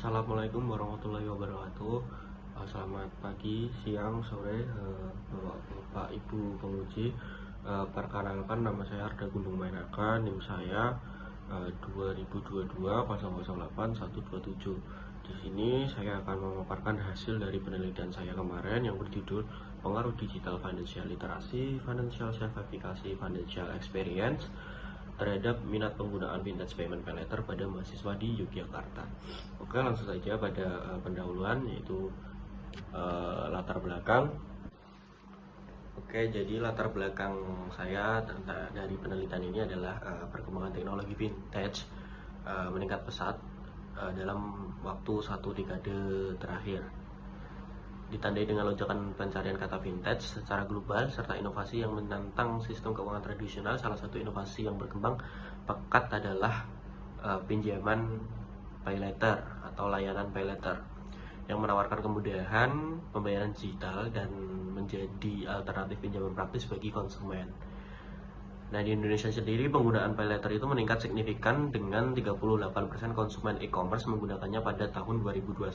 Assalamualaikum warahmatullahi wabarakatuh. Selamat pagi, siang, sore, Bapak Ibu penguji. Perkenalkan, nama saya Arda Gundung Mainaka, NIM saya 2022 008 127. Di sini saya akan memaparkan hasil dari penelitian saya kemarin yang berjudul Pengaruh Digital Financial Literacy, Financial Self-Efficacy, Financial Experience terhadap minat penggunaan vintage payment pay letter pada mahasiswa di Yogyakarta. Oke, langsung saja pada pendahuluan, yaitu latar belakang. Oke, jadi latar belakang saya dari penelitian ini adalah perkembangan teknologi vintage meningkat pesat dalam waktu satu dekade terakhir, ditandai dengan lonjakan pencarian kata vintage secara global serta inovasi yang menantang sistem keuangan tradisional. Salah satu inovasi yang berkembang pekat adalah pinjaman pay letter atau layanan pay letter yang menawarkan kemudahan pembayaran digital dan menjadi alternatif pinjaman praktis bagi konsumen. Nah, di Indonesia sendiri penggunaan pay letter itu meningkat signifikan dengan 38% konsumen e-commerce menggunakannya pada tahun 2021.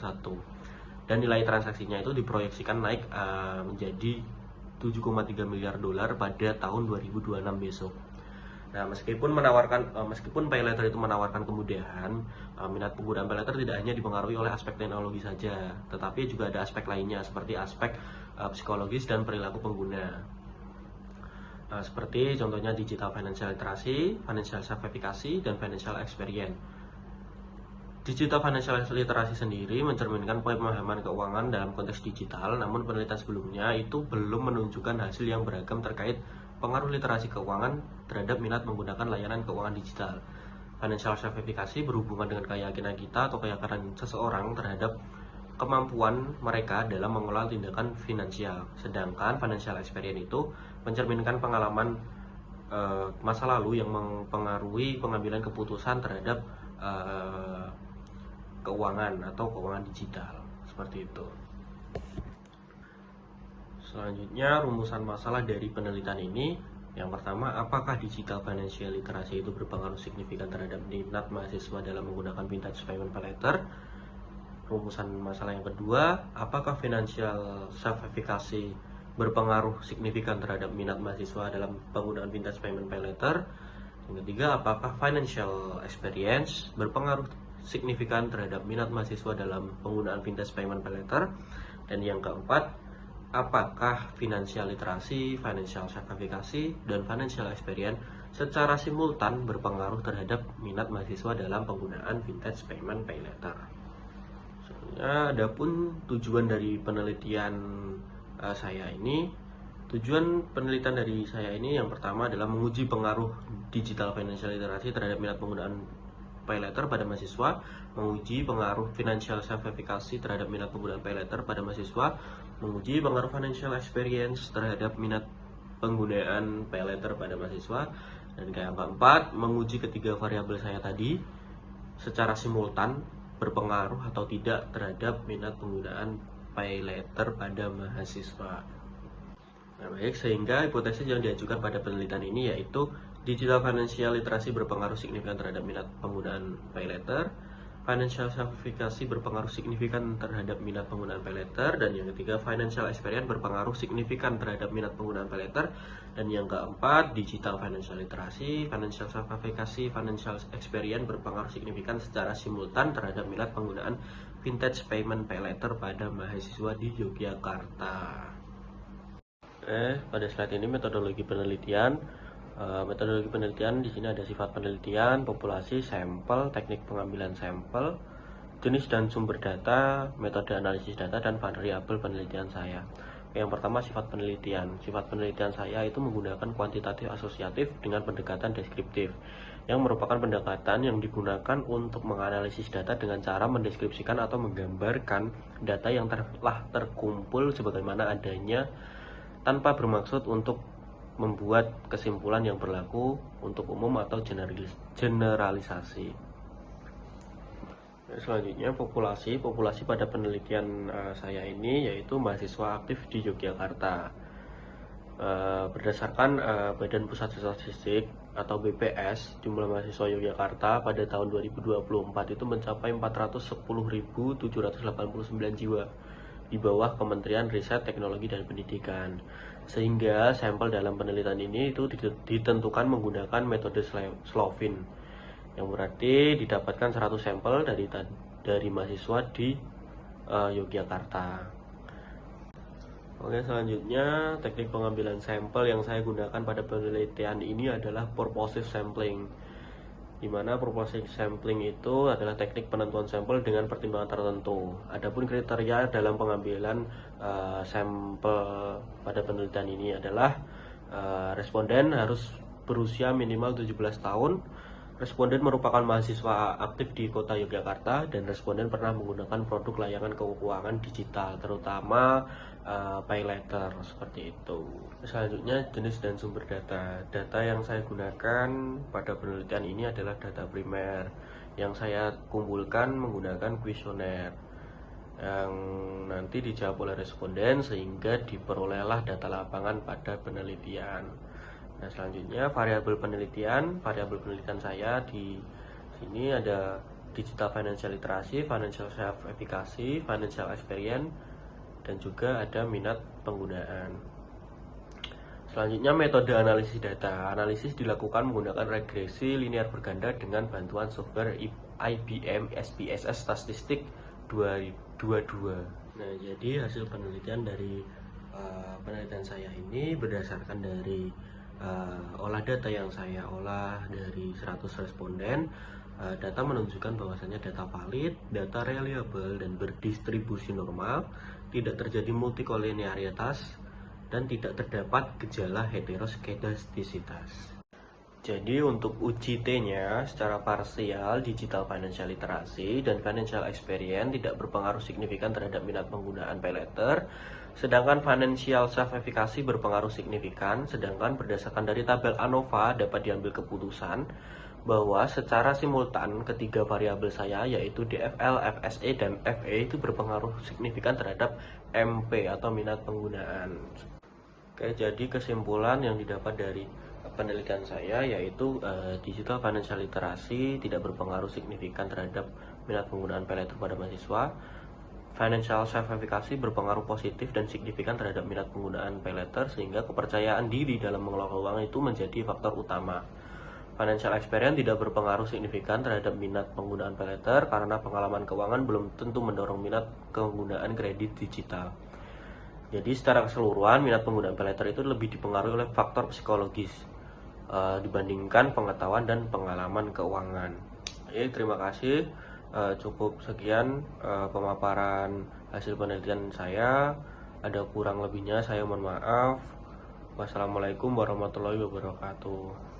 Dan nilai transaksinya itu diproyeksikan naik menjadi 7,3 miliar dolar pada tahun 2026 besok. Nah, meskipun pay letter itu menawarkan kemudahan, minat penggunaan pay letter tidak hanya dipengaruhi oleh aspek teknologi saja, tetapi juga ada aspek lainnya seperti aspek psikologis dan perilaku pengguna. Seperti contohnya digital financial literacy, financial self-efficacy, dan financial experience. Digital financial literacy sendiri mencerminkan pemahaman keuangan dalam konteks digital, namun penelitian sebelumnya itu belum menunjukkan hasil yang beragam terkait pengaruh literasi keuangan terhadap minat menggunakan layanan keuangan digital. Financial self-efficacy berhubungan dengan keyakinan kita atau keyakinan seseorang terhadap kemampuan mereka dalam mengelola tindakan finansial. Sedangkan financial experience itu mencerminkan pengalaman masa lalu yang mempengaruhi pengambilan keputusan terhadap keuangan atau keuangan digital, seperti itu. Selanjutnya, rumusan masalah dari penelitian ini. Yang pertama, apakah digital financial literacy itu berpengaruh signifikan terhadap minat mahasiswa dalam menggunakan vintage payment pay letter? Rumusan masalah yang kedua, apakah financial self-efficacy berpengaruh signifikan terhadap minat mahasiswa dalam penggunaan vintage payment pay letter? Yang ketiga, apakah financial experience berpengaruh signifikan terhadap minat mahasiswa dalam penggunaan vintage payment pay letter? Dan yang keempat, apakah financial literasi, financial self-efficacy, dan financial experience secara simultan berpengaruh terhadap minat mahasiswa dalam penggunaan vintage payment pay letter? Adapun tujuan dari penelitian saya ini, yang pertama adalah menguji pengaruh digital financial literacy terhadap minat penggunaan pay letter pada mahasiswa, menguji pengaruh financial self-efficacy terhadap minat penggunaan pay letter pada mahasiswa, menguji pengaruh financial experience terhadap minat penggunaan pay letter pada mahasiswa, dan yang keempat, menguji ketiga variabel saya tadi secara simultan berpengaruh atau tidak terhadap minat penggunaan pay letter pada mahasiswa. Nah, baik, sehingga hipotesis yang diajukan pada penelitian ini yaitu digital financial literacy berpengaruh signifikan terhadap minat penggunaan pay letter, financial self-efficacy berpengaruh signifikan terhadap minat penggunaan pay letter, dan yang ketiga, financial experience berpengaruh signifikan terhadap minat penggunaan pay letter, dan yang keempat, digital financial literacy, financial self-efficacy, financial experience berpengaruh signifikan secara simultan terhadap minat penggunaan vintage payment pay letter pada mahasiswa di Yogyakarta. Pada slide ini metodologi penelitian. Metodologi penelitian di sini ada sifat penelitian, populasi, sampel, teknik pengambilan sampel, jenis dan sumber data, metode analisis data, dan variabel penelitian saya. Yang pertama, sifat penelitian. Sifat penelitian saya itu menggunakan kuantitatif asosiatif dengan pendekatan deskriptif, yang merupakan pendekatan yang digunakan untuk menganalisis data dengan cara mendeskripsikan atau menggambarkan data yang telah terkumpul sebagaimana adanya, tanpa bermaksud untuk membuat kesimpulan yang berlaku untuk umum atau generalisasi. Selanjutnya, populasi pada penelitian saya ini yaitu mahasiswa aktif di Yogyakarta. Berdasarkan Badan Pusat Statistik atau BPS jumlah mahasiswa Yogyakarta pada tahun 2024 itu mencapai 410.789 jiwa di bawah Kementerian Riset, Teknologi, dan Pendidikan. Sehingga sampel dalam penelitian ini itu ditentukan menggunakan metode Slovin, yang berarti didapatkan 100 sampel dari mahasiswa di Yogyakarta. Oke, selanjutnya teknik pengambilan sampel yang saya gunakan pada penelitian ini adalah purposive sampling, di mana purposive sampling itu adalah teknik penentuan sampel dengan pertimbangan tertentu. Adapun kriteria dalam pengambilan sampel pada penelitian ini adalah responden harus berusia minimal 17 tahun, responden merupakan mahasiswa aktif di kota Yogyakarta, dan responden pernah menggunakan produk layanan keuangan digital, terutama pay letter, seperti itu. Selanjutnya, jenis dan sumber data. Data yang saya gunakan pada penelitian ini adalah data primer yang saya kumpulkan menggunakan kuesioner yang nanti dijawab oleh responden sehingga diperolehlah data lapangan pada penelitian. Nah, selanjutnya variabel penelitian saya di sini ada digital financial literacy, financial self-efficacy, financial experience, dan juga ada minat penggunaan. Selanjutnya, metode analisis data. Analisis dilakukan menggunakan regresi linear berganda dengan bantuan software IBM SPSS Statistik 222. Nah, jadi hasil penelitian dari penelitian saya ini berdasarkan dari olah data yang saya olah dari 100 responden. Data menunjukkan bahwasanya data valid, data reliable, dan berdistribusi normal, tidak terjadi multikolinearitas, dan tidak terdapat gejala heteroskedastisitas. Jadi untuk uji T-nya secara parsial, digital financial literacy dan financial experience tidak berpengaruh signifikan terhadap minat penggunaan pay letter, sedangkan financial self-efficacy berpengaruh signifikan. Sedangkan berdasarkan dari tabel ANOVA dapat diambil keputusan bahwa secara simultan ketiga variabel saya, yaitu DFL, FSE, dan FE, itu berpengaruh signifikan terhadap MP atau minat penggunaan. Oke, jadi kesimpulan yang didapat dari penelitian saya yaitu digital financial literacy tidak berpengaruh signifikan terhadap minat penggunaan pay letter pada mahasiswa. Financial self-efficacy berpengaruh positif dan signifikan terhadap minat penggunaan pay letter, sehingga kepercayaan diri dalam mengelola keuangan itu menjadi faktor utama. Financial experience tidak berpengaruh signifikan terhadap minat penggunaan pay letter karena pengalaman keuangan belum tentu mendorong minat penggunaan kredit digital. Jadi secara keseluruhan minat penggunaan pay letter itu lebih dipengaruhi oleh faktor psikologis dibandingkan pengetahuan dan pengalaman keuangan. Oke, terima kasih. Cukup sekian pemaparan hasil penelitian saya. Ada kurang lebihnya saya mohon maaf. Wassalamualaikum warahmatullahi wabarakatuh.